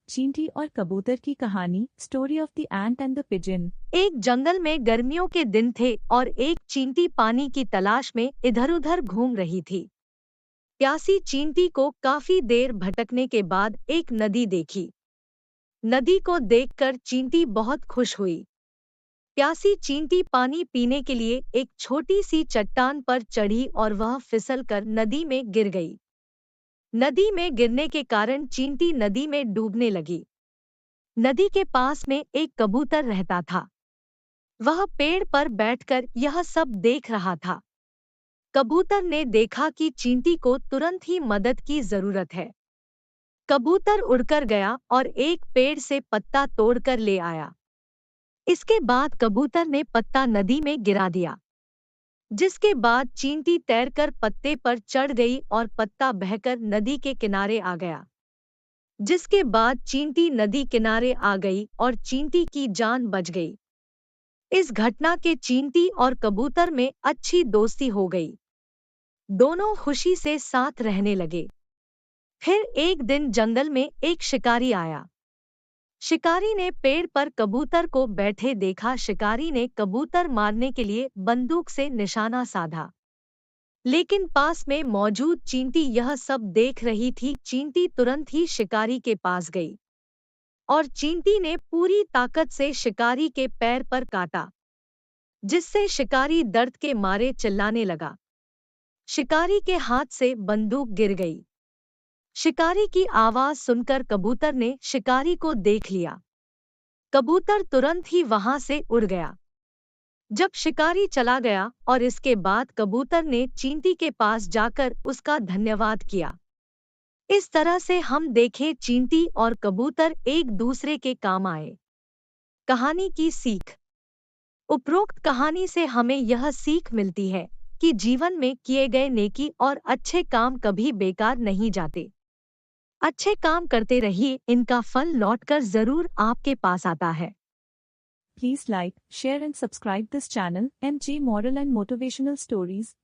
चींटी और कबूतर की कहानी, story of the ant and the pigeon. एक जंगल में गर्मियों के दिन थे और एक चींटी पानी की तलाश में इधर-उधर घूम रही थी। प्यासी चींटी को काफी देर भटकने के बाद एक नदी देखी। नदी को देखकर चींटी बहुत खुश हुई। प्यासी चींटी पानी पीने के लिए एक छोटी सी चट्टान पर चढ़ी और वह फिसलकर नदी में गिर गई। नदी में गिरने के कारण चींटी नदी में डूबने लगी। नदी के पास में एक कबूतर रहता था। वह पेड़ पर बैठकर यह सब देख रहा था। कबूतर ने देखा कि चींटी को तुरंत ही मदद की जरूरत है। कबूतर उड़कर गया और एक पेड़ से पत्ता तोड़कर ले आया। इसके बाद कबूतर ने पत्ता नदी में गिरा दिया, जिसके बाद चींटी तैरकर पत्ते पर चढ़ गई और पत्ता बहकर नदी के किनारे आ गया। जिसके बाद चींटी नदी किनारे आ गई और चींटी की जान बच गई। इस घटना के चींटी और कबूतर में अच्छी दोस्ती हो गई। दोनों खुशी से साथ रहने लगे। फिर एक दिन जंगल में एक शिकारी आया। शिकारी ने पेड़ पर कबूतर को बैठे देखा। शिकारी ने कबूतर मारने के लिए बंदूक से निशाना साधा, लेकिन पास में मौजूद चींटी यह सब देख रही थी। चींटी तुरंत ही शिकारी के पास गई और चींटी ने पूरी ताकत से शिकारी के पैर पर काटा, जिससे शिकारी दर्द के मारे चिल्लाने लगा। शिकारी के हाथ से बंदूक गिर गई। शिकारी की आवाज सुनकर कबूतर ने शिकारी को देख लिया। कबूतर तुरंत ही वहां से उड़ गया। जब शिकारी चला गया और इसके बाद कबूतर ने चींटी के पास जाकर उसका धन्यवाद किया। इस तरह से हम देखें चींटी और कबूतर एक दूसरे के काम आए। कहानी की सीख। उपरोक्त कहानी से हमें यह सीख मिलती है कि जीवन में किए गए नेकी और अच्छे काम कभी बेकार नहीं जाते। अच्छे काम करते रहिए, इनका फल लौटकर जरूर आपके पास आता है। Please like, share and subscribe this channel, MG Moral and Motivational Stories.